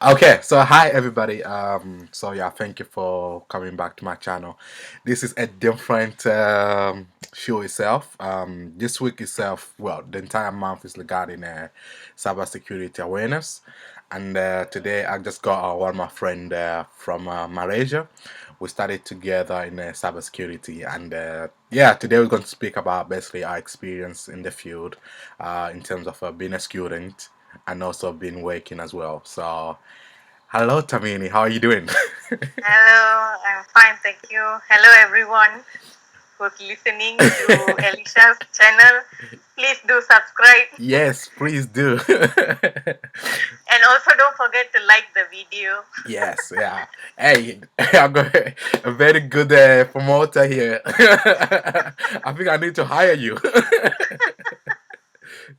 Okay, so hi everybody. Thank you for coming back to my channel. This is a different show itself. This week itself, well, the entire month is regarding cybersecurity awareness, and today I just got one of my friend from Malaysia. We studied together in cybersecurity, and today we're going to speak about basically our experience in the field, in terms of being a student and also been working as well. So, hello, Tharmini. How are you doing? Hello, I'm fine, thank you. Hello, everyone who's listening to Elisha's channel. Please do subscribe Yes, please do. and also don't forget to like the video. Yes, yeah. Hey, I've got a very good promoter here. I think I need to hire you.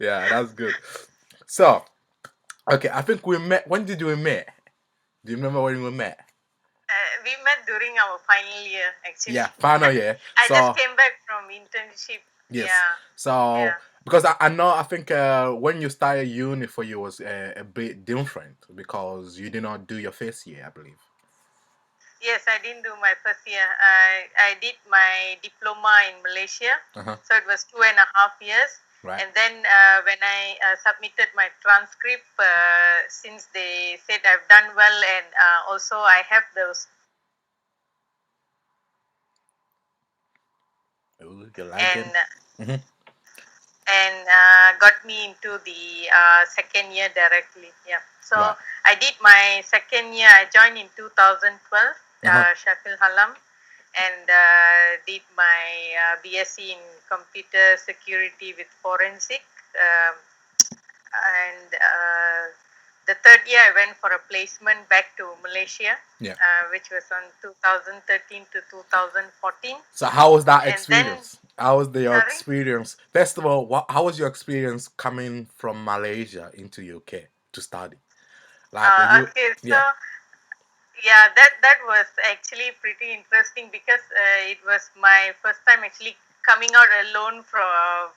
Yeah, that's good. So, okay, I think we met. When did we meet? Do you remember when we met? We met during our final year, actually. Yeah, final year. I just So, came back from internship. yes. Yeah, So, yeah. because I know, I think when you started uni for you was a bit different because you did not do your first year, I believe. Yes, I didn't do my first year. I did my diploma in Malaysia, Uh-huh. so it was 2.5 years. Right. And then when I submitted my transcript, since they said I've done well, and also I have those, Ooh, you're and lagging. Hmm. got me into the second year directly. Yeah. So Right. I did my second year. I joined in 2012, Uh-huh. Shafil Halam, and did my BSc in computer security with forensic. Um, and the third year, I went for a placement back to Malaysia, Yeah. which was on 2013 to 2014. So how was that And then, experience? How was your sorry. experience? First of all, how was your experience coming from Malaysia into UK to study? Like, were you? Okay, so Yeah. yeah, that was actually pretty interesting because it was my first time actually coming out alone from.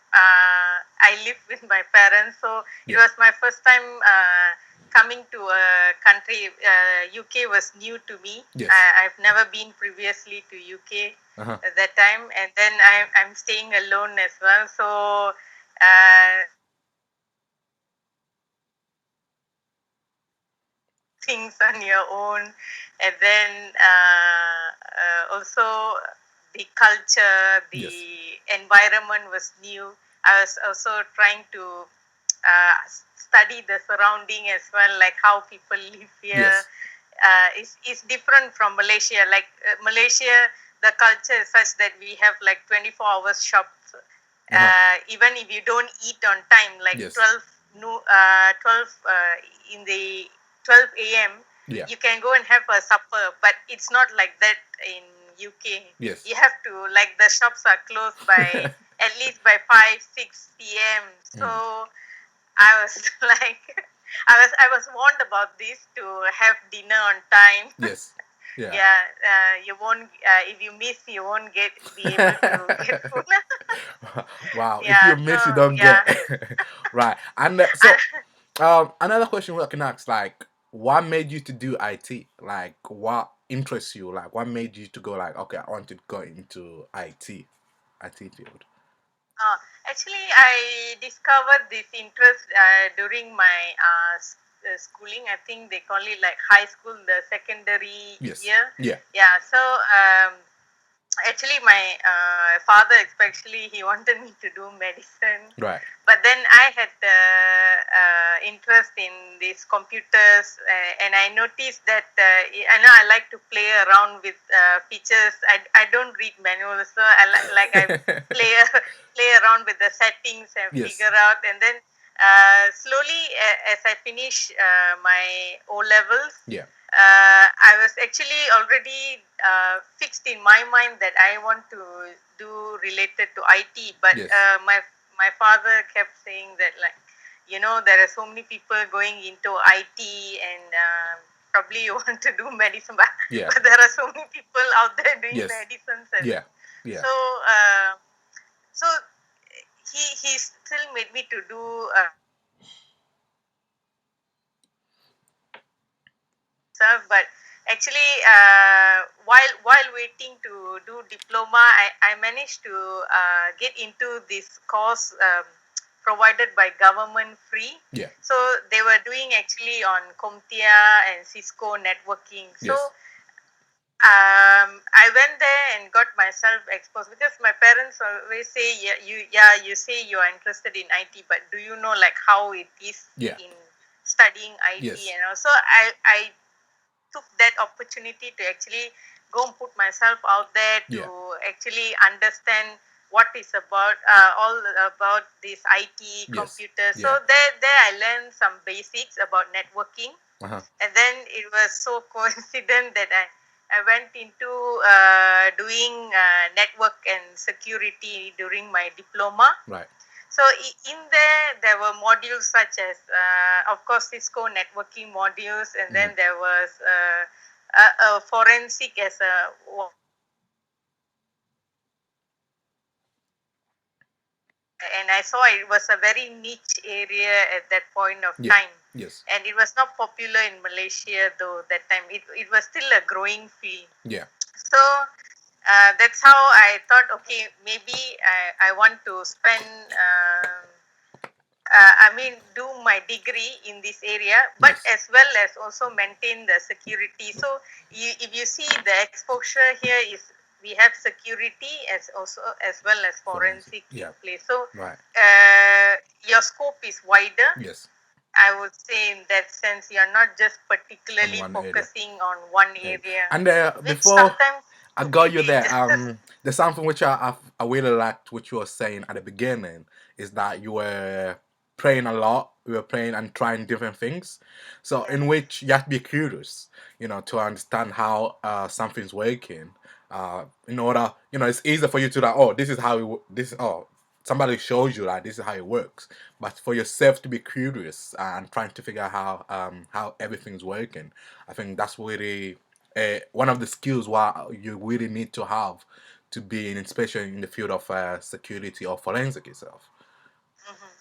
I live with my parents, so it Yeah. was my first time coming to a country. UK was new to me. Yes. I've never been previously to UK Uh-huh. at that time, and then I'm staying alone as well. So. Uh, things on your own, and then also the culture, Yes. the environment was new. I was also trying to study the surrounding as well, like how people live here. Yes. Is different from Malaysia. Like Malaysia, the culture is such that we have like 24 hours shops. Uh-huh. Even if you don't eat on time, like Yes. 12, 12 in the 12 a.m., Yeah. you can go and have a supper, but it's not like that in UK. Yes. You have to, like, the shops are closed by at least by 5 6 p.m. So Mm. I was like, I was warned about this to have dinner on time. Yes. Yeah. Yeah, you won't, if you miss, you won't be able to get food. Wow. If Yeah, you so miss, you don't yeah. get. Right. And another question we can ask, like, what made you to do IT? Like, what interests you? Like, what made you to go like, okay, I want to go into IT field. Uh, Actually, I discovered this interest during my schooling. I think they call it like high school, the secondary Yes. year. Yeah. Yeah. So actually, my father, especially, he wanted me to do medicine, Right. but then I had interest in these computers, and I noticed that I know I like to play around with features. I don't read manuals, so I play play around with the settings and Yes. figure out, and then slowly, as I finish my O levels, Yeah. I was actually already fixed in my mind that I want to do related to IT, but Yes. my father kept saying that, like, there are so many people going into IT, and probably you want to do medicine, but, Yeah. but there are so many people out there doing Yes. medicines, Yeah. Yeah. so uh, so he still made me to do But actually, while waiting to do diploma, I managed to get into this course provided by government free. Yeah. So they were doing actually on CompTIA and Cisco networking. So Yes. I went there and got myself exposed because my parents always say, you say you are interested in IT, but do you know like how it is Yeah. in studying IT? Yes. And also I took that opportunity to actually go and put myself out there to Yeah. actually understand what is about all about this IT Yes. computer. So Yeah. there I learned some basics about networking, Uh-huh. and then it was so coincident that I went into doing network and security during my diploma. Right. So in there were modules such as, of course, Cisco networking modules, and then there was a forensic as a, and I saw it was a very niche area at that point of Yeah. time, Yes. and it was not popular in Malaysia though that time. It was still a growing field. Yeah. So that's how I thought, okay, maybe I want to spend. Do my degree in this area, but Yes. as well as also maintain the security. So if you see the exposure here is we have security as also as well as Forensic. forensic in Yeah. place. So Right. your scope is wider. Yes. I would say in that sense, you're not just On particularly one area. focusing on one Right. area, And which before sometimes I could be got you there, dangerous. there's something which I really liked what you were saying at the beginning is that you were praying a lot, you were praying and trying different things. So in Yes. which you have to be curious, to understand how something's working. In order, it's easier for you to like, oh, this is how somebody shows you like this is how it works. But for yourself to be curious and trying to figure out how everything's working, I think that's really one of the skills what you really need to have to be in, especially in the field of security or forensic itself. Mhm.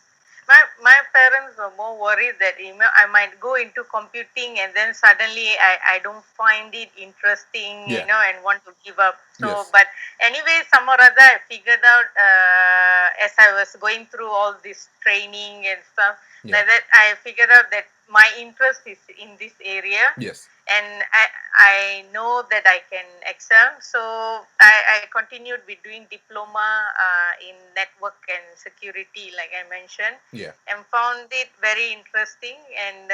My parents were more worried that I might go into computing and then suddenly I don't find it interesting, Yeah. and want to give up. So, Yes. but anyway, some or other I figured out as I was going through all this training and stuff, Yeah. like that I figured out that my interest is in this area, Yes. and I know that I can excel. So I continued with doing diploma in network and security, like I mentioned, Yeah. and found it very interesting. And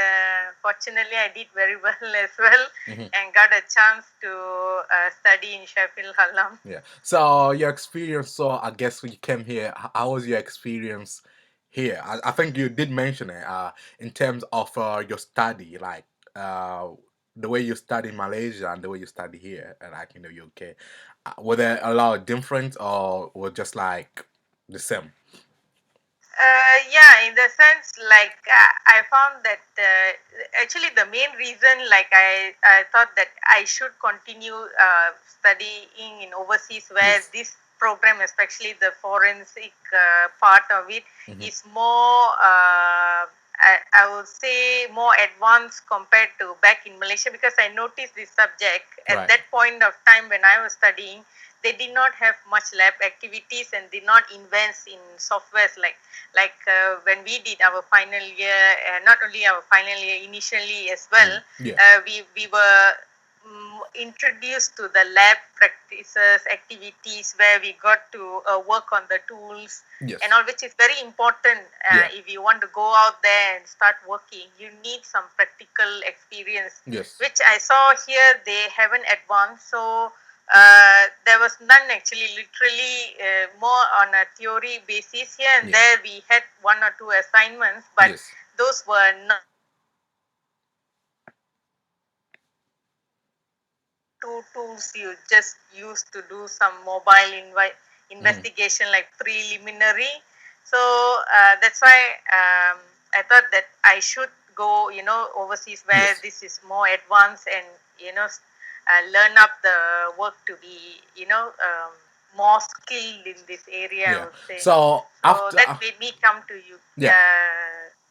fortunately, I did very well as well, and got a chance to study in Sheffield Hallam. Yeah. So your experience. So I guess when you came here, how was your experience here? I think you did mention it. In terms of your study, like the way you study in Malaysia and the way you study here, like in the UK, were there a lot of difference or were just like the same? Yeah, in the sense, like I found that actually the main reason, like I thought that I should continue studying in overseas, where Yes. this program, especially the forensic part of it, Mm-hmm. is more. I would say more advanced compared to back in Malaysia, because I noticed this subject at Right. that point of time when I was studying. They did not have much lab activities and did not invest in softwares like when we did our final year, not only our final year, initially as well, Yeah. we were introduced to the lab practices activities where we got to work on the tools Yes. and all, which is very important. Yeah. If you want to go out there and start working, you need some practical experience, Yes. which I saw here they haven't advanced. So there was none actually, literally more on a theory basis. Here and Yeah. there we had one or two assignments, but Yes. those were not two tools you just use to do some mobile investigation, like preliminary. So that's why I thought that I should go, overseas where Yes. this is more advanced, and learn up the work to be, more skilled in this area, I Yeah. would say. So So after that made me come to yeah.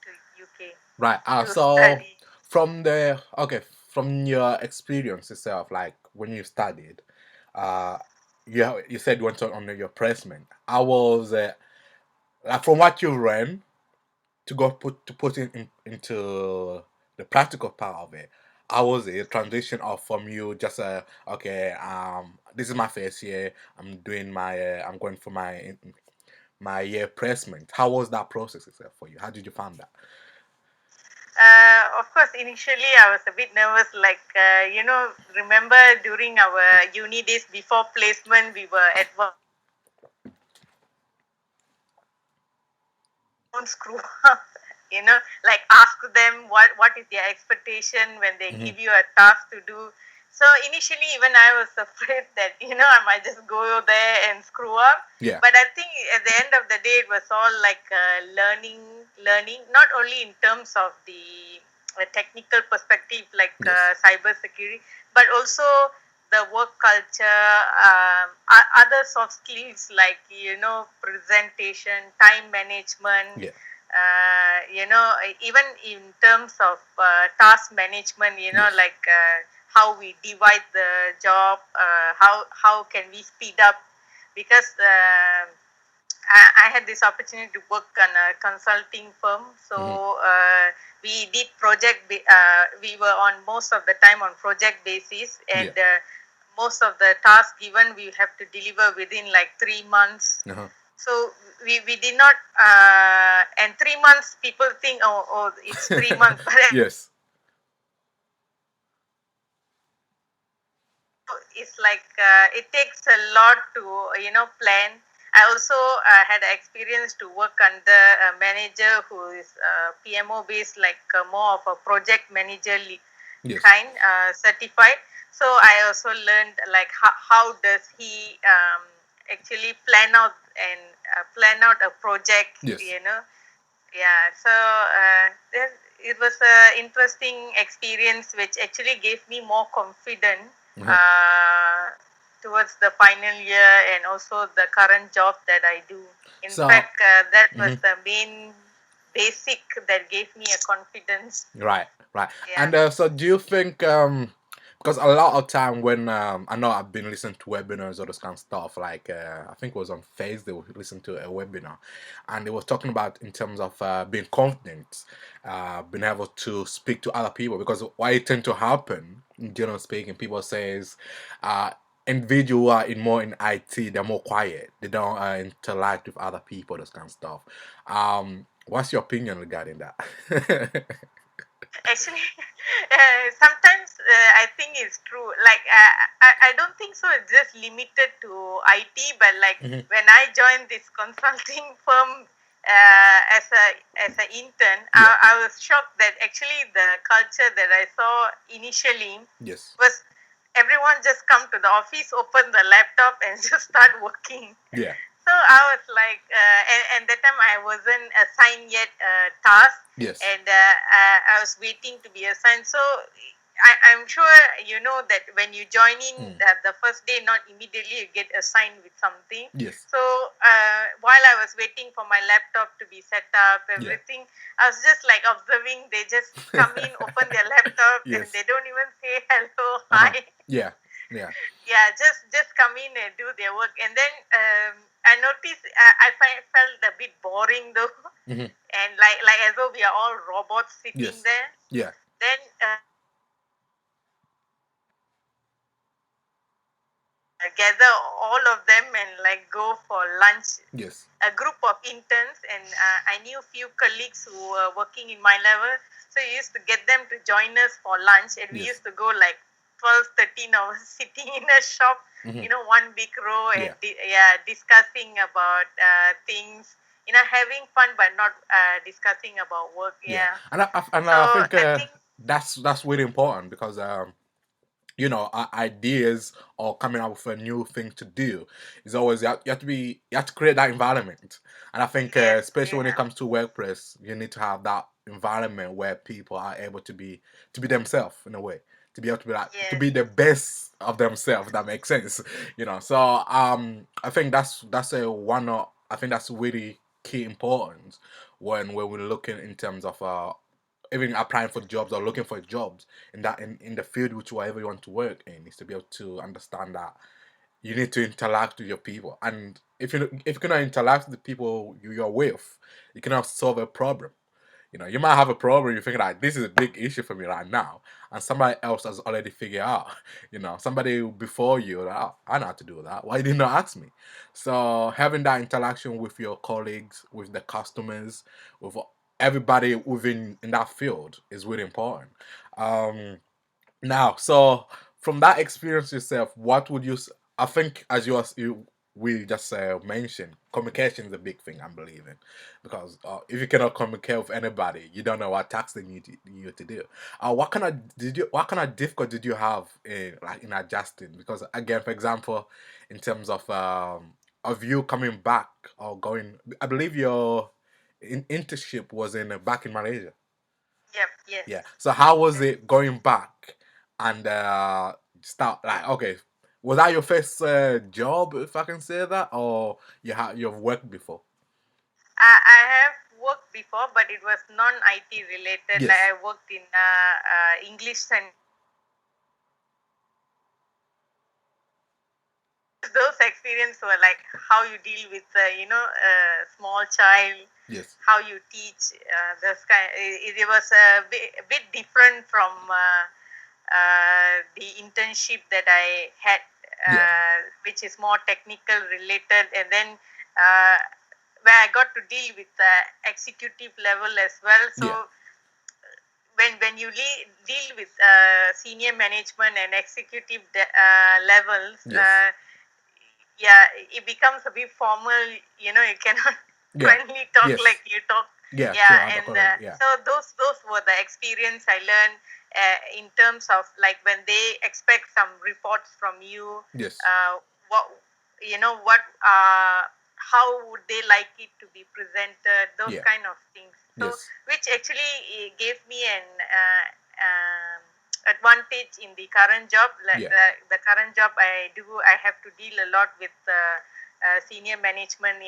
to UK Right. to So study. from the okay from your experience itself, like when you studied, uh, you said you went on your placement. I was like from what you ran to go put into the practical part of it. I was a transition of from you just okay, this is my first year. I'm doing my I'm going for my year placement. How was that process itself for you? How did you find that? Of course, initially I was a bit nervous. Like, remember during our uni days before placement, we were at work. Don't screw up. Like ask them what is their expectation when they give you a task to do. So initially, even I was afraid that I might just go there and screw up. Yeah. But I think at the end of the day, it was all like learning, not only in terms of the technical perspective, like Yes. cybersecurity, but also the work culture, other soft skills like presentation, time management. Yeah. Even in terms of task management, Yes. like how we divide the job, how can we speed up, because I had this opportunity to work on a consulting firm. So we did we were on most of the time on project basis, and Yeah. most of the tasks given we have to deliver within like 3 months. Uh-huh. So we did not, and 3 months people think, oh it's 3 months, but Yes. it's like it takes a lot to plan. I also had experience to work under a manager who is PMO based, like more of a project manager Yes. kind, certified. So I also learned like how does he actually plan out a project, Yes. yeah. So it was a interesting experience which actually gave me more confidence Uh-huh. uh, towards the final year and also the current job that I do. In So, fact, that was mhm. the main basic that gave me a confidence. Right, right. Yeah. And so do you think because a lot of time when I know I've been listening to webinars or this kind of stuff, like I think it was on Thursday we listened to a webinar and it was talking about in terms of being confident, being able to speak to other people, because what it tend to happen, generally speaking, people says uh individual who are in more in IT, they're more quiet. They don't interact with other people, this kind of stuff. What's your opinion regarding that? Actually, sometimes I think it's true. Like I don't think so. It's just limited to IT, but like Mhm. when I joined this consulting firm as an intern, Yeah. I was shocked that actually the culture that I saw initially Yes. was everyone just come to the office, open the laptop, and just start working. Yeah. So I was like, and that time I wasn't assigned yet a task, Yes. and I was waiting to be assigned. So I'm sure you know that when you join in the first day, not immediately you get assigned with something. Yes. So while I was waiting for my laptop to be set up, Yeah. everything, I was just like observing. They just come in, open their laptop, and Yes. they don't even say hello, Uh-huh. hi. Yeah. Yeah. Yeah, just come in and do their work, and then I noticed felt a bit boring though, Hmm. and like as though we are all robots sitting Yes. there. Yeah. Then gather all of them and like go for lunch, Yes. a group of interns, and I knew few colleagues who were working in my level, so we used to get them to join us for lunch, and we Yes. used to go like 12, 13 hours sitting in a shop, Hmm. one big row, and Yeah. discussing about things, having fun but not discussing about work. Yeah. Yeah. And So I think I think that's really important because ideas or coming up with a new thing to do is always you have to create that environment. And I think yes, especially when it yeah, comes to workplace, you need to have that environment where people are able to be themselves in a way, to be able to be like to yes, be the best of themselves, if that makes sense. So I think that's a one of I think that's really key importance when we're looking in terms of even applying for jobs or looking for jobs in that in the field which whatever you want to work in, is to be able to understand that you need to interact with your people. And if you cannot interact with the people you're with, you cannot solve a problem. You might have a problem, you think like this is a big issue for me right now, and somebody else has already figured out. Somebody before you, like, oh, I know how to do that. Why didn't you ask me? So having that interaction with your colleagues, with the customers, with everybody within in that field is really important. Now, so from that experience yourself, what would you? I think as you we just mentioned, communication is a big thing. I'm believing, because if you cannot communicate with anybody, you don't know what task they need you to do. What kind of difficult did you have in adjusting? Because again, for example, in terms of you coming back or going, I believe your internship was in back in Malaysia. Yep. Yes. Yeah. So how was it going back and start like, okay, was that your first job, if I can say that, or you've worked before? I have worked before, but it was non-IT related. Like Yes. I worked in English and those experiences were like how you deal with a small child, Yes. how you teach this kind. It was a bit different from the internship that I had, Yeah. which is more technical related, and then where I got to deal with the executive level as well. So Yeah. when you deal with senior management and executive levels, Yes. yeah, it becomes a bit formal. You cannot Yeah. finally talk Yes. like you talk. Yeah. Yeah, Sure. and Correct. Yeah. so those were the experience I learned in terms of like when they expect some reports from you. Yes. What what how would they like it to be presented? Those Yeah. kind of things. So Yes. which actually gave me an advantage in the current job. Like Yeah. the current job I have to deal a lot with senior management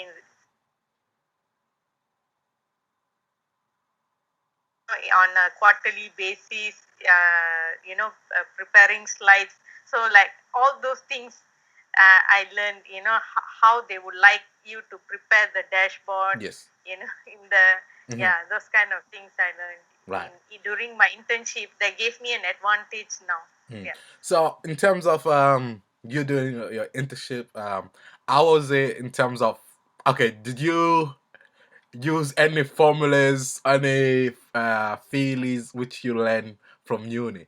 on a quarterly basis. Preparing slides. So like all those things I learned. How they would like you to prepare the dashboard. Yes. In the Hmm. yeah, those kind of things I learned Right. during my internship. They gave me an advantage now. Mm. Yeah. So in terms of you doing your internship, how was it in terms of, okay, did you use any formulas, any theories which you learn from uni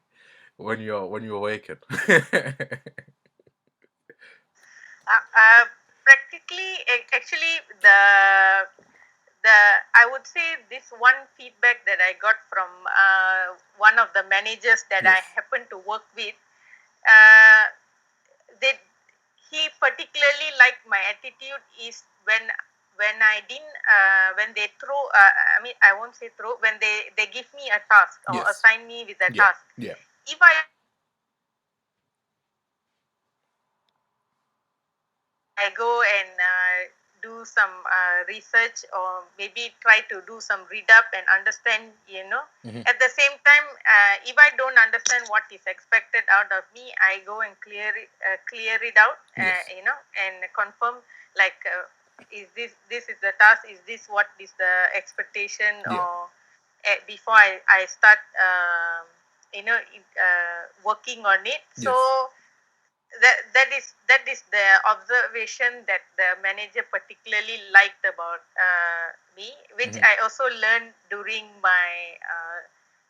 when you're working? Uh, Practically, actually, the I would say this one feedback that I got from one of the managers that I Yes. happen to work with. Uh, they He particularly liked my attitude is when I didn't when they throw I mean, I won't say throw, when they give me a task or Yes. assign me with a Yeah. task. Yeah. If I go and do some research, or maybe try to do some read up and understand. Hmm. At the same time, if I don't understand what is expected out of me, I go and clear it out. Yes. And confirm, like, is this is the task? Is this what is the expectation? Yeah. Or before I start, working on it. So Yes. that is the observation that the manager particularly liked about me, which Hmm. I also learned during my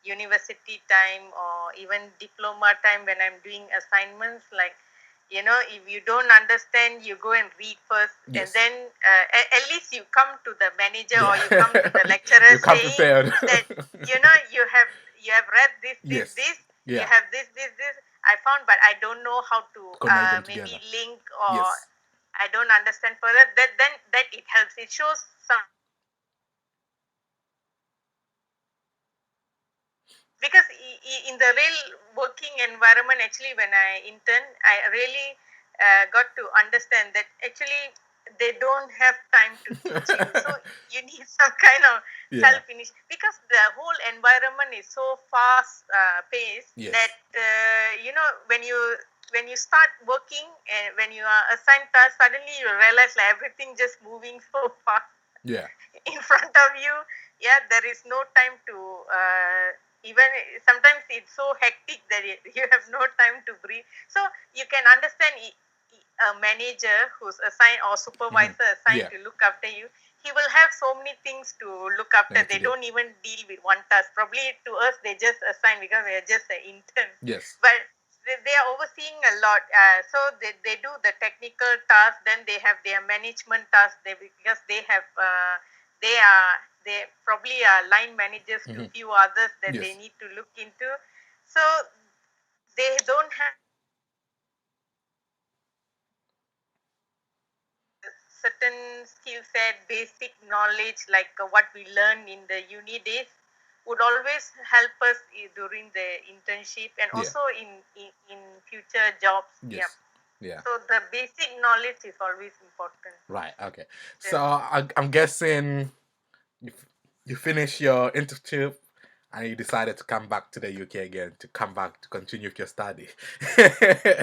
university time, or even diploma time, when I'm doing assignments. Like, if you don't understand, you go and read first, and Yes. then at least you come to the manager, or you come to Yeah. the lecturer You come saying prepared. that you have read Yes. this, you Yeah. have this I found, but I don't know how to Connect them maybe together. link, or Yes. I don't understand further. That it helps. It shows some, because in the real working environment, actually, when I intern, I really got to understand that actually they don't have time to teach you. So you need some kind of Yeah. self-initiative, because the whole environment is so fast paced Yes. that when you start working and when you are assigned tasks, suddenly you realize like everything just moving so fast Yeah. in front of you. Yeah, there is no time to even sometimes it's so hectic that you have no time to breathe. So you can understand a manager who's assigned or supervisor assigned Yeah. to look after you, he will have so many things to look after. Thing to They do. don't even deal with one task. Probably to us they just assign because we are just an intern. Yes. But they are overseeing a lot. So they do the technical task, then they have their management task. Because they have they probably are line managers to few others that they Yes. need to look into. So they don't have certain skill set, basic knowledge like what we learn in the uni days would always help us during the internship and Yeah. also in future jobs. Yeah. Yes. Yeah. So the basic knowledge is always important. Right. Okay. So I'm guessing you finish your internship and you decided to come back to the UK again to come back to continue with your study. Yes,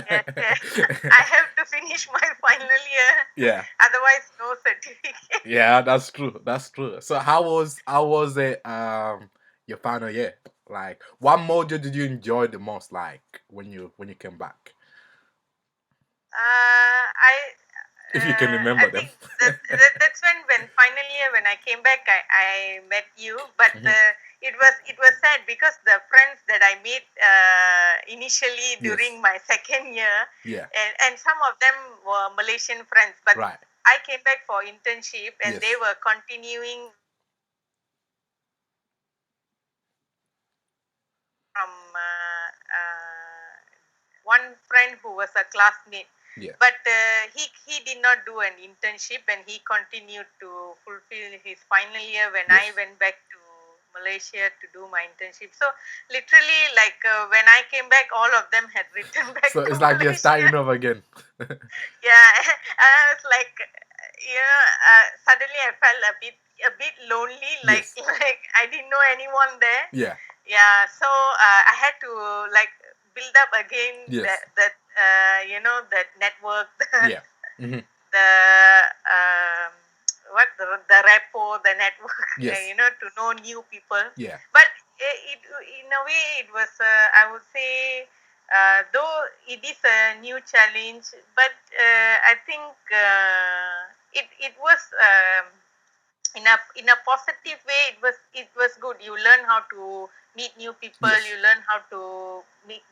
yes. I have to finish my final year. Yeah. Otherwise, no certificate. Yeah, that's true. That's true. So how was it your final year? Like what module did you enjoy the most like when you came back? I If you can I remember them. think that's when final year when I came back I met you, but it was sad because the friends that I made initially Yes. during my second year, Yeah. and some of them were Malaysian friends, but Right. I came back for internship and Yes. they were continuing from one friend who was a classmate. Yeah. But he did not do an internship and he continued to fulfill his final year when I Yes. went back to Malaysia to do my internship. So literally, like when I came back, all of them had returned back So to it's like you're starting Malaysia. over again. Yeah, and I was like, suddenly I felt a bit lonely, like Yes. like I didn't know anyone there. Yeah. Yeah, so I had to like build up again Yes. that network, Yeah. Mm-hmm. the the repo, the network, Yes. to know new people. Yeah. But it in a way it was I would say though it is a new challenge, but I think it was in a positive way. It was good. You learn how to meet new people. Yes. You learn how to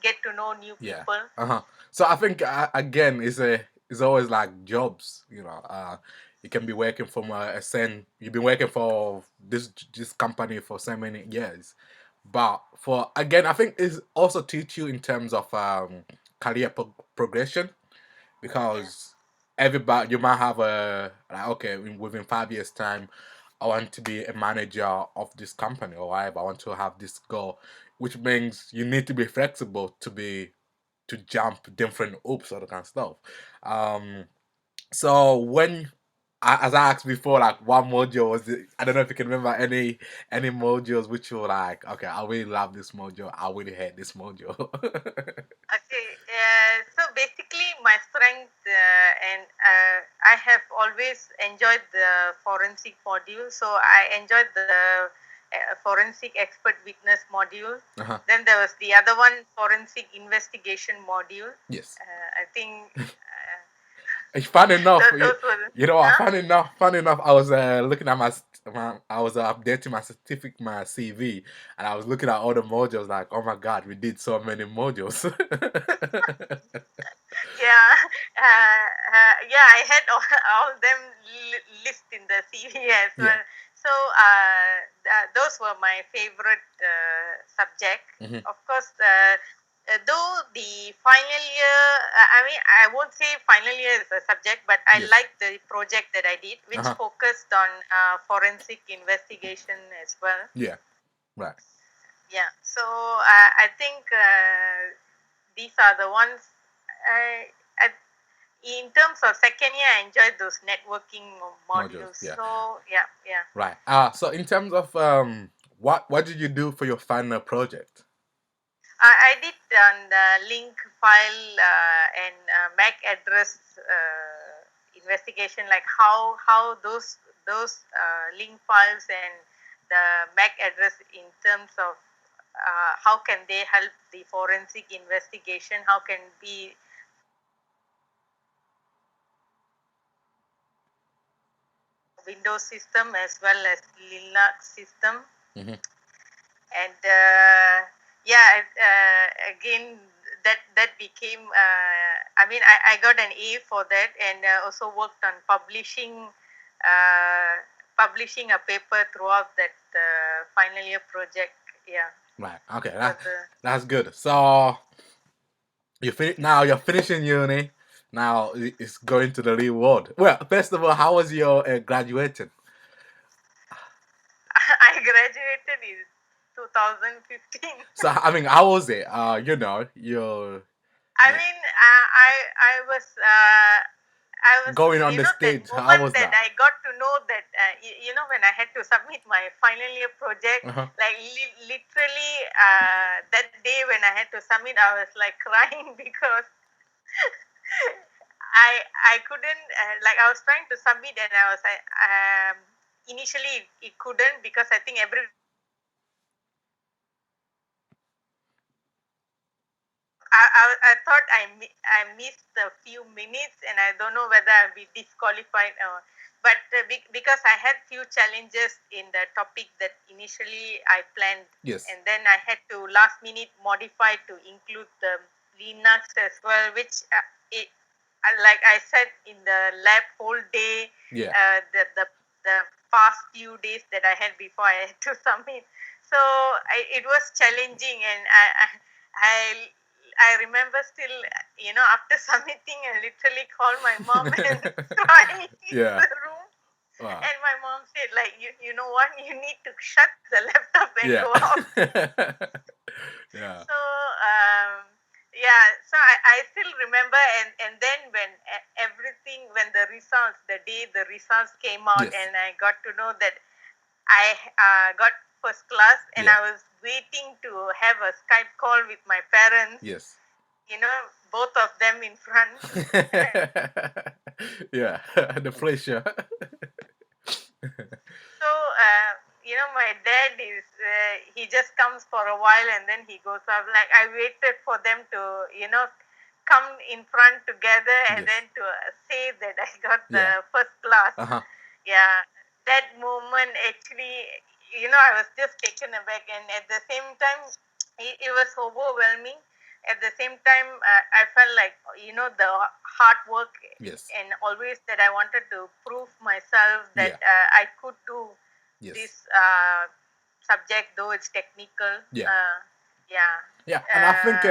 get to know new Yeah. people. So I think again, it's always like jobs. You can be working from you've been working for this company for so many years, but for again, I think it's also teach you in terms of career progression because everybody you might have a like okay within 5 years time I want to be a manager of this company or whatever. I want to have this goal, which means you need to be flexible to jump different hoops or that kind of stuff. Um, so as I asked before, like what module was it? I don't know if you can remember any modules which you were like, okay, I really love this module. I really hate this module. Okay, so basically, my strength and I have always enjoyed the forensic module. So I enjoyed the forensic expert witness module. Then there was the other one, forensic investigation module. Yes. I think It's fun enough. those were. You know, Huh? fun enough. I was looking at I was updating my certificate, my CV, and I was looking at all the modules. Like, oh my god, we did so many modules. Yeah, yeah, I had all them list in the CV as Yeah. well. So those were my favorite subject. Of course, though the final year, I mean, I won't say final year is a subject, but I Yes. like the project that I did, which focused on forensic investigation as well. Yeah. Right. Yeah, so I think these are the ones. I in terms of second year, I enjoyed those networking Modules, modules. yeah. So yeah, yeah. Right. So in terms of what did you do for your final project? I did on the link file and MAC address investigation, like how those link files and the MAC address in terms of how can they help the forensic investigation? How can be Windows system as well as Linux system? Mm-hmm. And yeah, again, that became I mean, I got an A for that, and also worked on publishing a paper throughout that final year project. Yeah. Right. Okay. For That's good. So now you're finishing uni. Now it's going to the real world. Well, first of all, how was your graduating? I graduated in 2015. So I mean, how was it? You know, you're I mean, I was, going on you the know, that stage. How moment was that that? I got to know that, you know, when I had to submit my final year project, Uh-huh. like literally that day when I had to submit, I was like crying because I couldn't, like, I was trying to submit, and I was like, initially it couldn't, because I think I thought I missed a few minutes, and I don't know whether I'll be disqualified or. But because I had few challenges in the topic that initially I planned, Yes. and then I had to last minute modify to include the Linux as well, which like I said, in the lab whole day, Yeah. The past few days that I had before I had to submit. So it was challenging, and I I remember still, you know, after submitting, I literally called my mom and crying in Yeah. the room. Wow. And my mom said, like, you know what, you need to shut the laptop and Yeah. go out. Yeah. So yeah, so I still remember, and then when when the results, the day the results came out, Yes. and I got to know that I got first class, and Yeah. I was waiting to have a Skype call with my parents. Yes. You know, both of them in front. Yeah. The pressure. So you know, my dad is he just comes for a while, and then he goes up. Like, I waited for them to, you know, come in front together, and Yes. then to say that I got the Yeah. first class. Uh-huh. Yeah, that moment actually, you know, I was just taken aback, and at the same time, it was overwhelming. At the same time, I felt like, you know, the hard work, Yes. and always that I wanted to prove myself that Yeah. I could do Yes. this subject, though it's technical. Yeah. Yeah. Yeah, and I think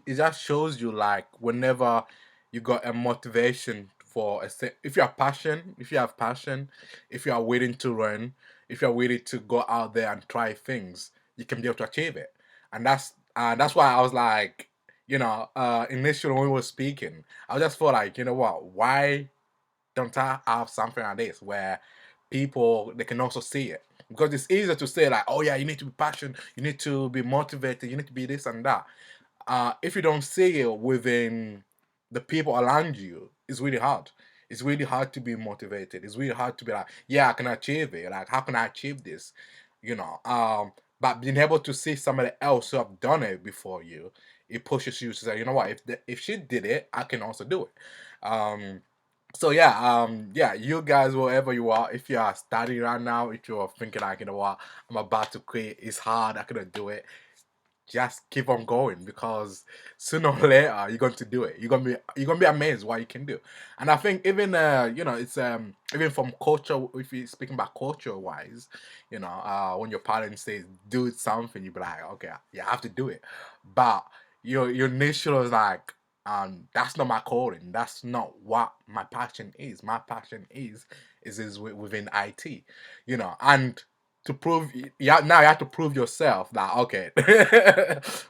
it just shows you, like, whenever you got a motivation for if you have passion, if you are willing to run, if you are willing to go out there and try things, you can be able to achieve it. And that's why I was like, initially when we were speaking, I just felt like, you know what, why don't I have something like this where people, they can also see it? Because it's easier to say, like, oh yeah, you need to be passionate, you need to be motivated, you need to be this and that. If you don't see it within the people around you, it's really hard. It's really hard to be motivated. It's really hard to be like, yeah, I can achieve it. Like, how can I achieve this? You know. But being able to see somebody else who have done it before you, it pushes you to say, you know what, if she did it, I can also do it. So yeah, you guys, wherever you are, if you are studying right now, if you're thinking like, you know what, I'm about to quit, it's hard, I couldn't do it, just keep on going, because sooner or later you're going to do it. You're gonna be amazed what you can do. And I think even it's even from culture, if you're speaking about culture wise, when your parents say do something, you be like, okay, yeah, I have to do it. But your nature is like, that's not my calling, that's not what my passion is. My passion is within IT, and to prove, now you have to prove yourself that, okay,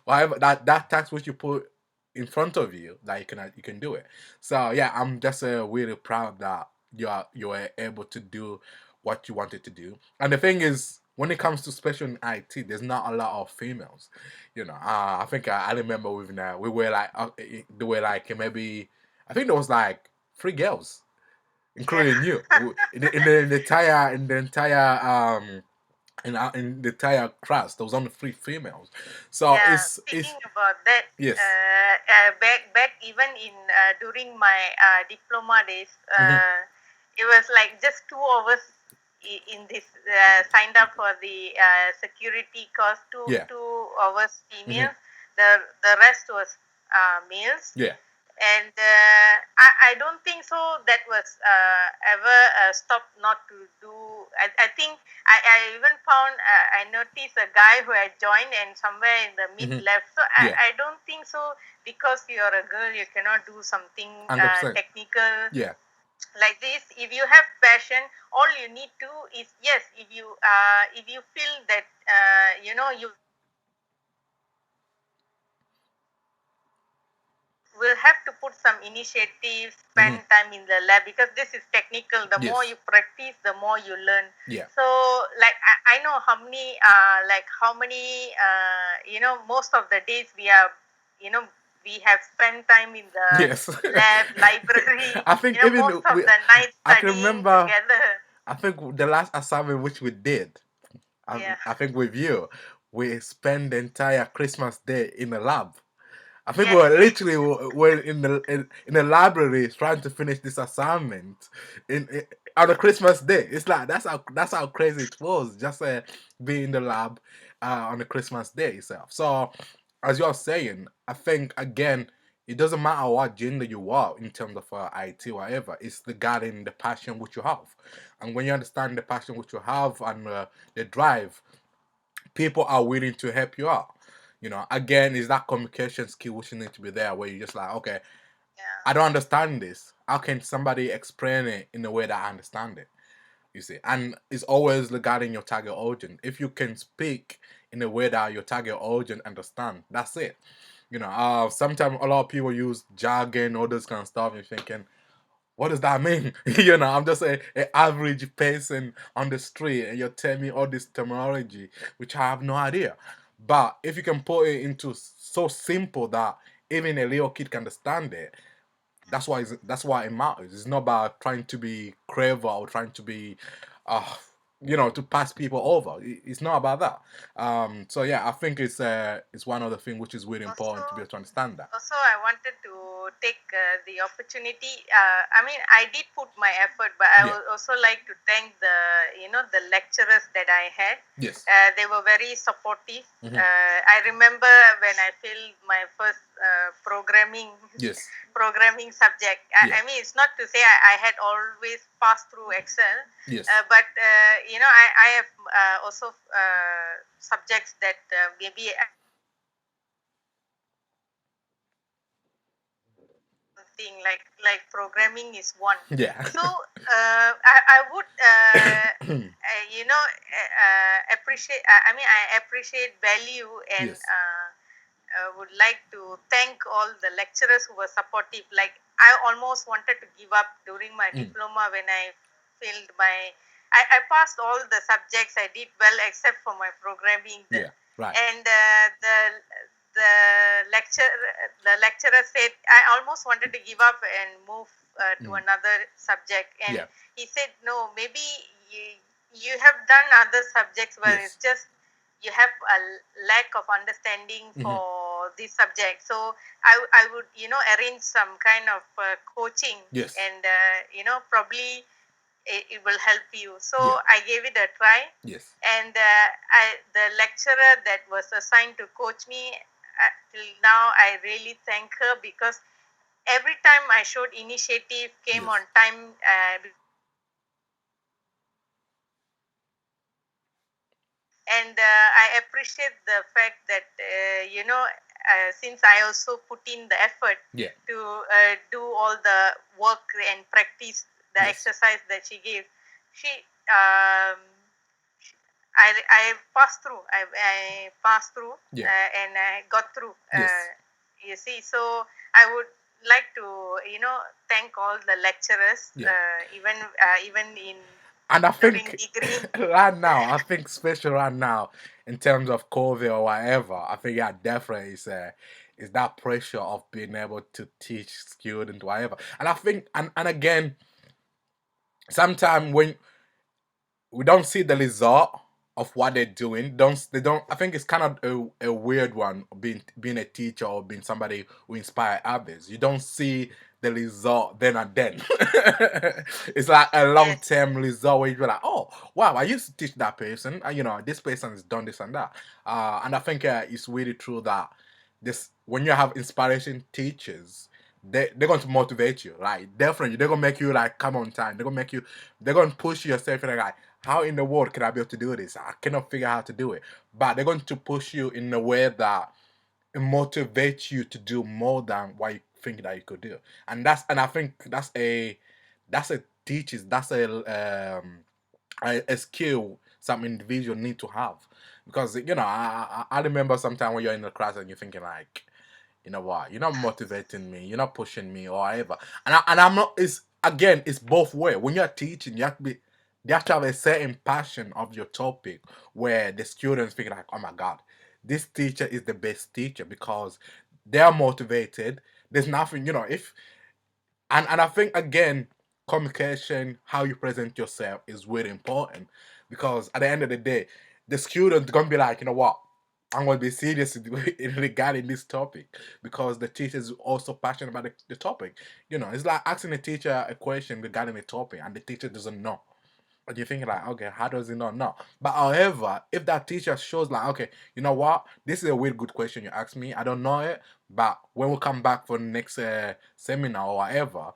whatever that tax which you put in front of you that you can do it. So yeah, I'm just really proud that you are able to do what you wanted to do. And the thing is, when it comes to special in IT, there's not a lot of females. I think I remember we were like there were like maybe I think there was like three girls, Yeah. including you, in the entire in the entire class. There was only three females. So Yeah, it's speaking about that, yes. back even in during my diploma days, Hmm. it was like just two of us in this signed up for the security course. Yeah. Two of us Hmm. females. The rest was males. Yeah. And I don't think so that was ever stopped not to do. I think I even found I noticed a guy who had joined and somewhere in the mid Hmm. left. So Yeah. I don't think so because you're a girl you cannot do something 100%. technical Yeah. like this. If you have passion, all you need to is, yes, if you feel that you will have to put some initiative, Hmm. spend time in the lab because this is technical. The more Yes. you practice, the more you learn. Yeah. So, like I know how many most of the days we have spent time in the Yes. lab, library. I think even Most of the night I can studying remember. together. I think the last assignment which we did, Yeah. I think with you, we spent the entire Christmas day in the lab. I think we Yes. were literally were in the library trying to finish this assignment in on a Christmas day. It's like that's how crazy it was. Just being in the lab on a Christmas day itself. So as you're saying, I think again it doesn't matter what gender you are in terms of IT or whatever. It's regarding the passion which you have, and when you understand the passion which you have and the drive, people are willing to help you out. Again, is that communication skill which need to be there where you're just like, okay, Yeah. I don't understand this. How can somebody explain it in a way that I understand it? You see, and it's always regarding your target audience. If you can speak in a way that your target audience understand, that's it. Sometimes a lot of people use jargon, all this kind of stuff, and thinking, what does that mean? I'm just an average person on the street, and you're telling me all this terminology, which I have no idea. But if you can put it into so simple that even a little kid can understand it, that's why it matters. It's not about trying to be clever or trying to be, uh, to pass people over. It's not about that. So yeah, I think it's one of the things which is really Also, important to be able to understand that. I wanted to take the opportunity. I mean, I did put my effort, but I Yeah. would also like to thank the lecturers that I had. Yes. They were very supportive. Hmm. I remember when I filled my first Yes. programming subject. Yeah. I mean, it's not to say I had always passed through Excel, Yes. but I have also subjects that maybe thing like programming is one. Yeah. So I would appreciate. I mean, I appreciate value and Yes. would like to thank all the lecturers who were supportive. Like I almost wanted to give up during my Mm. diploma when I failed my. I passed all the subjects. I did well except for my programming. Yeah. Right. And the lecture the lecturer said I almost wanted to give up and move to Mm. another subject, and Yeah. he said no, maybe you have done other subjects, but Yes. it's just you have a lack of understanding Hmm. for this subject. So I would arrange some kind of coaching, Yes. and probably it will help you. So Yeah. I gave it a try, Yes. and the lecturer that was assigned to coach me till now, I really thank her because every time I showed initiative, came Yes. on time, and I appreciate the fact that since I also put in the effort Yeah. to do all the work and practice the Yes. exercise that she gave, she um, I passed through. I passed through Yeah. and I got through Yes. You see, so I would like to, thank all the lecturers, Yeah. even in And I during think degree. right now, I think especially right now, in terms of COVID or whatever, I think yeah, definitely is that pressure of being able to teach students whatever. And I think and again, sometimes when we don't see the result of what they're doing. They don't. I think it's kind of a weird one being a teacher or being somebody who inspire others. You don't see the result then and then. It's like a long Yes, term result where you're like, oh wow, I used to teach that person. And, this person has done this and that. And I think it's really true that this when you have inspiration teachers. They're going to motivate you, like definitely. They're gonna make you like come on time. They're gonna push yourself in like how in the world can I be able to do this? I cannot figure out how to do it. But they're going to push you in a way that it motivates you to do more than what you think that you could do. And I think that's a teaches that's a skill some individual need to have. Because I remember sometime when you're in the class and you're thinking like, you know what, you're not motivating me, you're not pushing me or whatever. And I'm not, it's again, it's both way. When you're teaching, you have to have a certain passion of your topic where the students think like, oh my god, this teacher is the best teacher because they're motivated. There's nothing, if and I think again, communication, how you present yourself is really important because at the end of the day, the student's gonna be like, you know what, I'm gonna be serious regarding this topic because the teacher is also passionate about the topic. It's like asking a teacher a question regarding a topic and the teacher doesn't know. But you're thinking like, okay, how does he not know? But however, if that teacher shows like, okay, you know what, this is a really good question you asked me. I don't know it, but when we come back for the next seminar or whatever,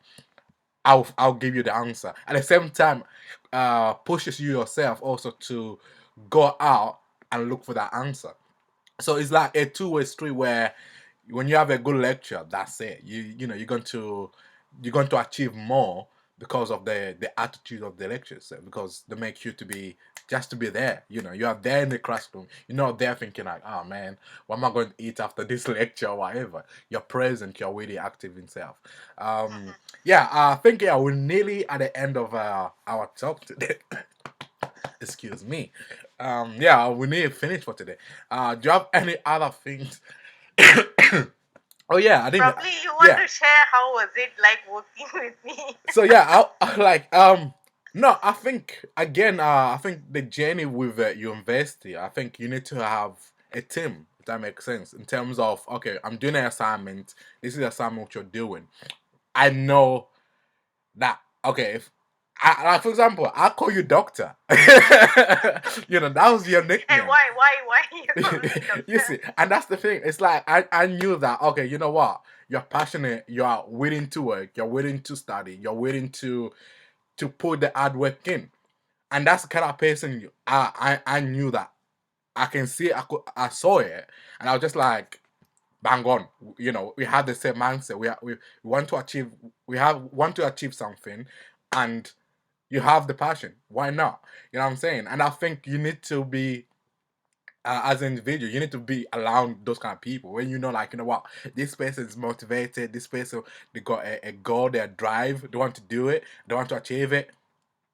I'll give you the answer. At the same time, pushes you yourself also to go out and look for that answer. So it's like a two-way street where when you have a good lecture, that's it. You're going to achieve more because of the attitude of the lectures, because they make you to be just to be there. You are there in the classroom. You're not there thinking like, oh man, what am I going to eat after this lecture or whatever. You're present. You're really active in self. Um, yeah, I think yeah, we're nearly at the end of our talk today. Excuse me. Yeah, we need to finish for today. Do you have any other things? Oh yeah, I didn't. probably you want Yeah. to share how was it like working with me. So yeah, I like no, I think again, I think the journey with university, I think you need to have a team. If that makes sense in terms of okay, I'm doing an assignment. This is the assignment what you're doing. I know that okay, if like for example, I call you doctor. That was your And nickname. why you call me You doctor? see, and that's the thing. It's like I knew that okay, you know what? You're passionate, you are willing to work, you're willing to study, you're willing to put the hard work in. And that's the kind of person I knew that. I can see I saw it and I was just like bang on. We have the same mindset. We want to achieve want to achieve something, and you have the passion. Why not? You know what I'm saying? And I think you need to be as an individual, you need to be around those kind of people when you know, like, you know what, this person is motivated. This person, they got a goal, they drive, they want to do it, they want to achieve it.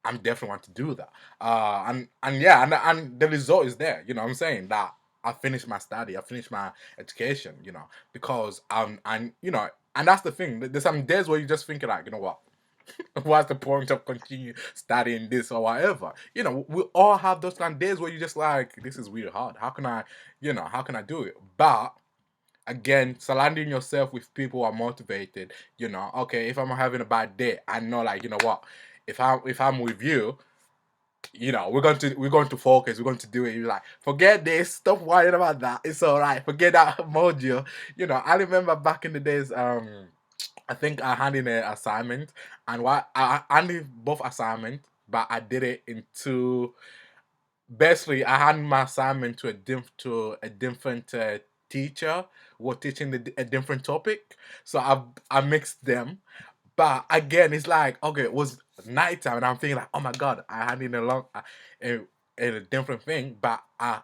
I'm definitely want to do that. And yeah, and the result is there. You know what I'm saying? That I finished my study, I finished my education. Because and and that's the thing. There's some days where you just thinking like, you know what, what's the point of continue studying this or whatever? We all have those kind of days where you just like, this is really hard. How can I do it? But again, surrounding yourself with people who are motivated. Okay, if I'm having a bad day, I know, like, you know what, if I'm with you, we're going to focus, we're going to do it. You're like, forget this, stop worrying about that, it's all right, forget that module. I remember back in the days, I think I handed an assignment, and I handed both assignments, but I did it in two. Basically, I handed my assignment to a different teacher who was teaching a different topic. So I mixed them, but again, it's like, okay, it was nighttime, and I'm thinking like, oh my god, I handed a, a different thing, but I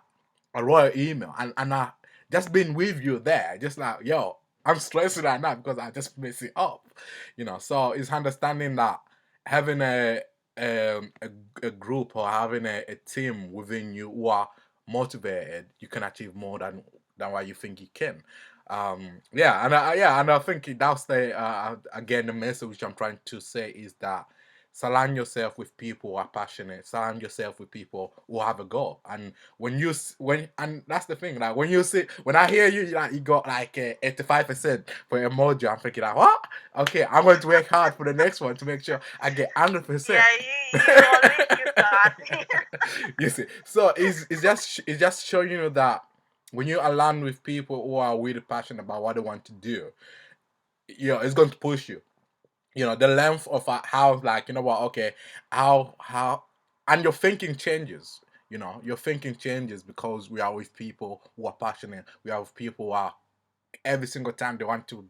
wrote an email, and I just been with you there, just like, yo. I'm stressing right now because I just mess it up. So it's understanding that having um, a, a group or having a team within you who are motivated, you can achieve more than what you think you can. And I think that's the again the message which I'm trying to say is that surround yourself with people who are passionate. Surround yourself with people who have a goal. And when that's the thing, like when I hear you, like you got like 85% for emoji, I'm thinking like, what? Okay, I'm going to work hard for the next one to make sure I get 100%. Yeah, you always used to ask me. You see, so it's just showing you that when you align with people who are really passionate about what they want to do, it's going to push you. The length of how, like, what, okay, how and your thinking changes. Your thinking changes because we are with people who are passionate. We are with people who are every single time they want to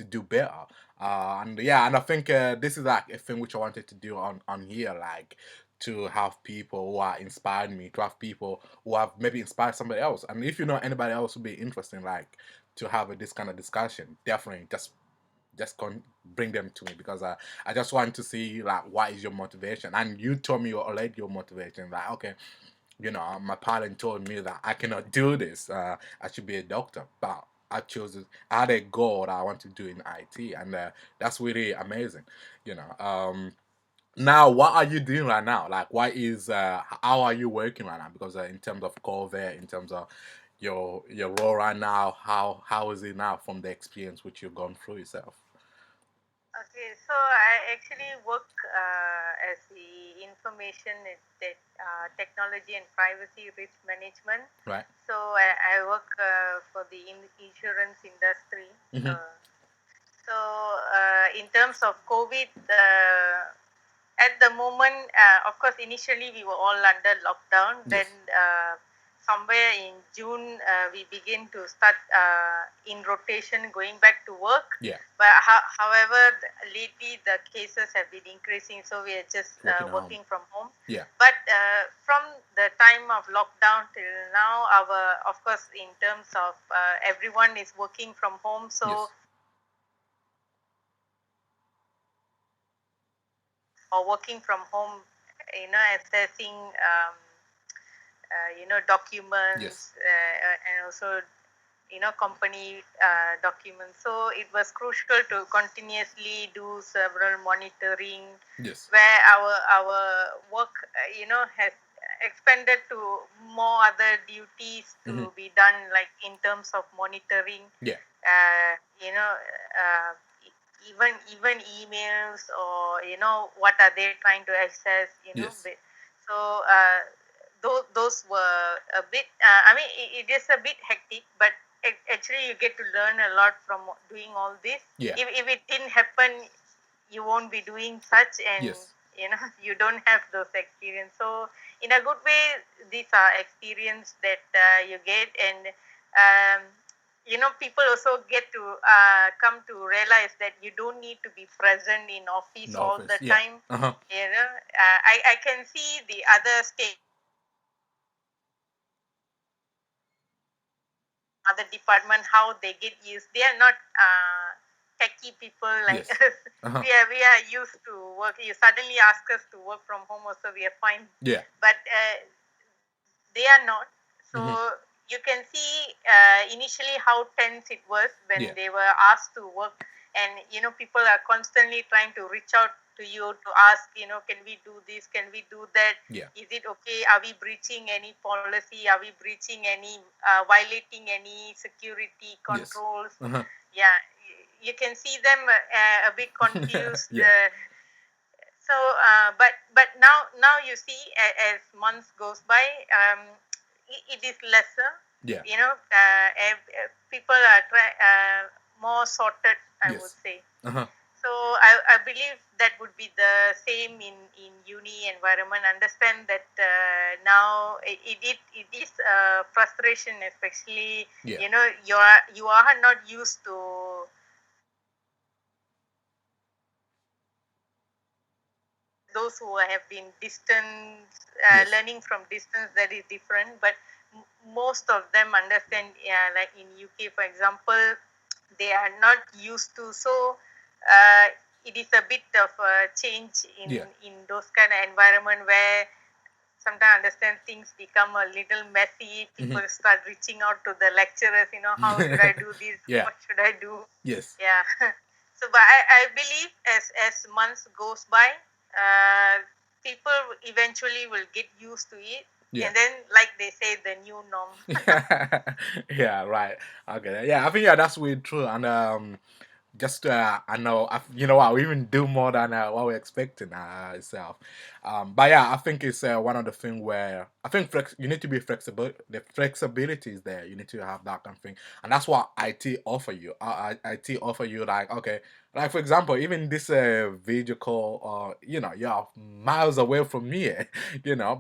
do better. And I think this is like a thing which I wanted to do on here, like to have people who are inspired me, to have people who have maybe inspired somebody else. And if you know anybody else would be interesting, like to have this kind of discussion, definitely just bring them to me, because I just want to see like what is your motivation. And you told me already your motivation, like, okay, my parent told me that I cannot do this, I should be a doctor, but I had a goal that I want to do in IT, and that's really amazing. Now, what are you doing right now? Like, how are you working right now? Because in terms of COVID, in terms of your role right now, how is it now from the experience which you've gone through yourself? Okay, so I actually work as the information technology and privacy risk management. Right. So I work for the insurance industry. Mm-hmm. So in terms of COVID, at the moment, of course, initially we were all under lockdown. Yes. Then somewhere in June, we begin to start in rotation going back to work. Yeah. But however, lately the cases have been increasing, so we are just working from home. Yeah. But from the time of lockdown till now, of course, in terms of everyone is working from home, so Yes. or working from home, assessing documents, Yes. and also company documents. So it was crucial to continuously do several monitoring, Yes. where our work has expanded to more other duties to be done, like in terms of monitoring. Yeah. uh, you know uh, even emails, or what are they trying to access. Yes. So those were a bit, I mean, it is a bit hectic, but actually you get to learn a lot from doing all this. Yeah. If it didn't happen, you won't be doing such, and Yes. you don't have those experience. So in a good way, these are experience that you get. And um, people also get to come to realize that you don't need to be present in office The all office. the Yeah. time. Uh-huh. I can see the other other department, how they get used. They are not techie people like Yes. us. Uh-huh. We are used to work. You suddenly ask us to work from home, also we are fine. Yeah. But they are not. So you can see initially how tense it was when Yeah. they were asked to work. And people are constantly trying to reach out to you to ask, can we do this, can we do that? Yeah. Is it okay? Are we breaching any policy? Are we breaching any violating any security Yes. controls? Uh-huh. Yeah, you can see them a bit confused. Yeah. So but now you see, as months goes by, it is lesser. Yeah. People are more sorted, I would Yes. say. Uh-huh. So I believe that would be the same in uni environment. Understand that now it is frustration, especially Yeah. you are not used to those who have been distance, Yes. learning from distance, that is different. But most of them understand, like in UK, for example, they are not used to. So uh, it is a bit of a change Yeah. in those kind of environment where sometimes understand things become a little messy. People start reaching out to the lecturers, how should I do this? Yeah. What should I do? Yes. Yeah. So, but I believe as months goes by, people eventually will get used to it. Yeah. And then, like they say, the new norm. Yeah, right. Okay. Yeah, I think yeah, that's really true. And just I know you know what, we even do more than what we're expecting itself. But yeah, I think it's one of the things where I think you need to be flexible. The flexibility is there. You need to have that kind of thing, and that's what IT offer you. IT offer you like, okay, like for example, even this video call, or you're miles away from me,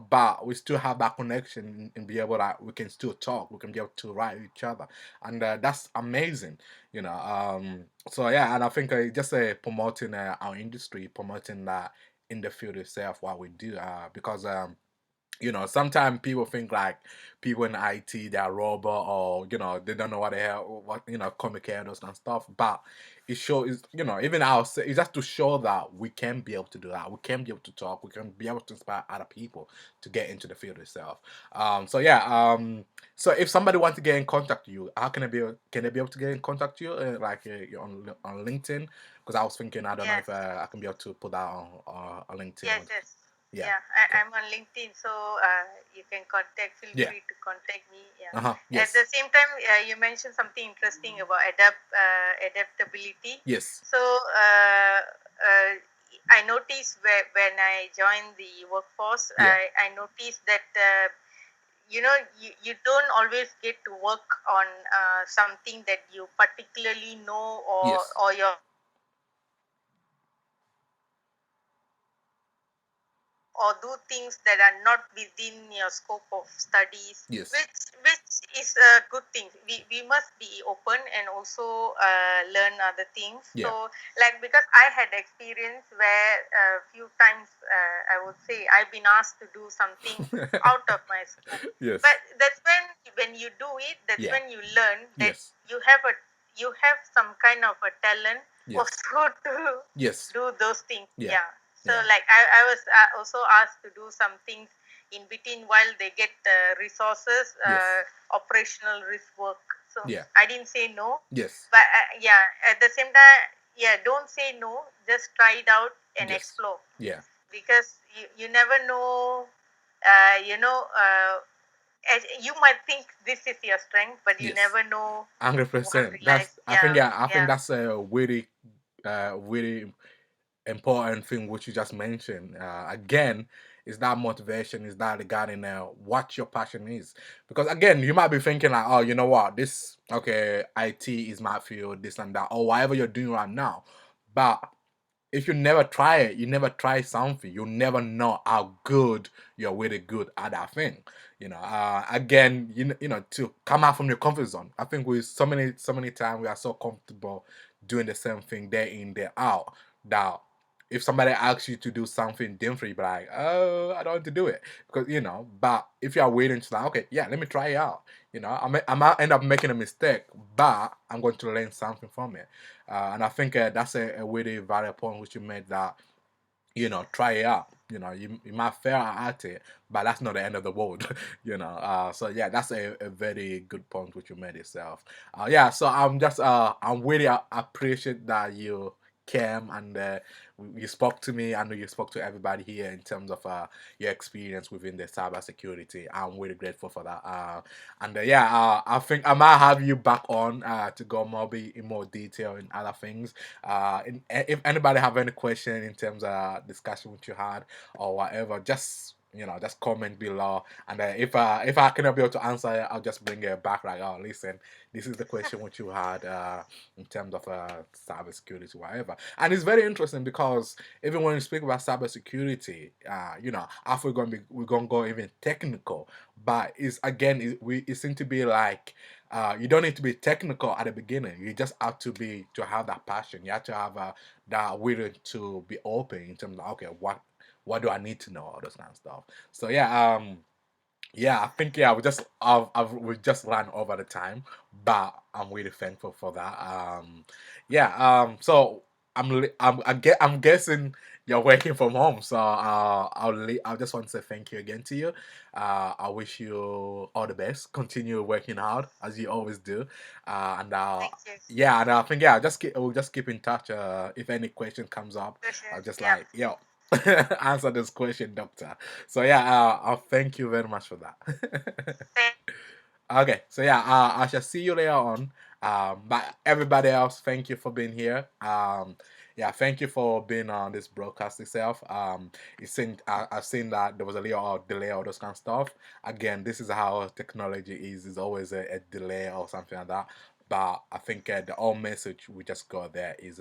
but we still have that connection and be able that we can still talk. We can be able to write each other, and that's amazing. So yeah, and I think just promoting our industry, promoting that in the field itself, what we do, because sometimes people think like people in IT they're robot, or they don't know what the hell, what communicators and stuff. But it shows, even our it's just to show that we can be able to do that. We can be able to talk. We can be able to inspire other people to get into the field itself. So yeah. So if somebody wants to get in contact with you, how can can they be able to get in contact with you? Like you're on LinkedIn? Because I was thinking, I don't know Yes. if I can be able to put that on LinkedIn. Yes. Yeah. Yeah, Okay. I'm on LinkedIn, so you can feel Yeah. free to contact me. Yeah. At Yes. the same time, you mentioned something interesting about adaptability. Yes. So I noticed when I joined the workforce, Yeah. I noticed that you don't always get to work on something that you particularly know, Yes. or your or do things that are not within your scope of studies, Yes. which is a good thing. We must be open and also learn other things. Yeah. So like, because I had experience where a few times I would say I've been asked to do something out of my scope. Yes. But that's when you do it, that's Yeah. when you learn that Yes. you have some kind of a talent Yes. also to Yes. do those things. Yeah. Yeah. So Yeah. like I was also asked to do some things in between while they get resources, Yes. operational risk work. So Yeah. I didn't say no, Yes. but yeah, at the same time, yeah, don't say no. Just try it out and Yes. explore, Yeah. because you never know. You might think this is your strength, but you Yes. never know. Won't 100%. realize. Yeah, I think yeah, that's a really important thing which you just mentioned. Again, is that motivation, is that regarding what your passion is. Because again, you might be thinking like, oh, you know what, this okay, IT is my field, this and that, or whatever you're doing right now. But if you never try it, you never try something, you never know how good you're really good at that thing. Again, to come out from your comfort zone. I think we so many times we are so comfortable doing the same thing day in, day out, that if somebody asks you to do something different, you be like, oh, I don't want to do it. Because but if you are willing to like, okay, yeah, let me try it out. I might end up making a mistake, but I'm going to learn something from it. And I think that's a really valid point which you made, that try it out. You might fail at it, but that's not the end of the world. So yeah, that's a very good point which you made yourself. Yeah, so I'm really appreciate that you came and you spoke to me. I know you spoke to everybody here in terms of your experience within the cybersecurity. I'm really grateful for that. And yeah, I think I might have you back on to go maybe in more detail in other things. If anybody have any question in terms of discussion which you had or whatever, just comment below, and if I cannot be able to answer it, I'll just bring it back like, oh, listen, this is the question which you had in terms of cybersecurity, whatever. And it's very interesting because even when you speak about cybersecurity, after we're gonna go even technical, but it's again it seems to be like you don't need to be technical at the beginning. You just have to have that passion. You have to have that willing to be open in terms of, okay, what do I need to know, all those kind of stuff. So yeah, Yeah, I think yeah, we just ran over the time, but I'm really thankful for that. Yeah. So I'm guessing you're working from home, so I'll just want to say thank you again to you. I wish you all the best. Continue working hard as you always do. And Thank you. yeah, and I think yeah, we'll just keep in touch. If any question comes up, I'll Sure. just Yeah. like yo. Answer this question, doctor. So yeah, I'll thank you very much for that. Thank Okay, so yeah, I shall see you later on. But everybody else, thank you for being here. Yeah, thank you for being on this broadcast itself. I've seen that there was a little delay, all those kind of stuff. Again, this is how technology is. There's always a delay or something like that. But I think the whole message we just got there is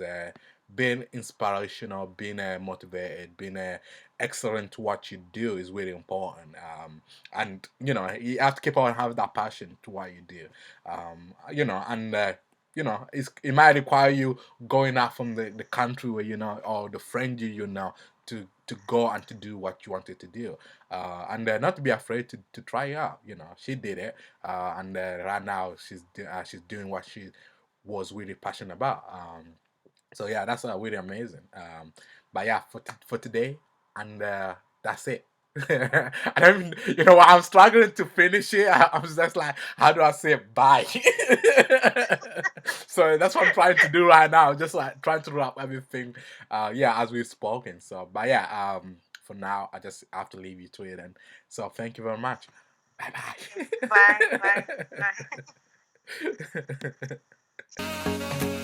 being inspirational, being motivated, being excellent to what you do is really important. And you have to keep on having that passion to what you do. And it might require you going out from the country where or the friend you know to go and to do what you wanted to do, and not to be afraid to try it out. She did it, and right now she's doing what she was really passionate about. So yeah, that's really amazing. But yeah, for today, and that's it. I don't even, what, I'm struggling to finish it. I'm just like, how do I say bye? So that's what I'm trying to do right now. Just like trying to wrap everything, yeah, as we've spoken. So, but yeah, for now, I just have to leave you to it. And so, thank you very much. Bye you. Bye. Bye. bye. Bye.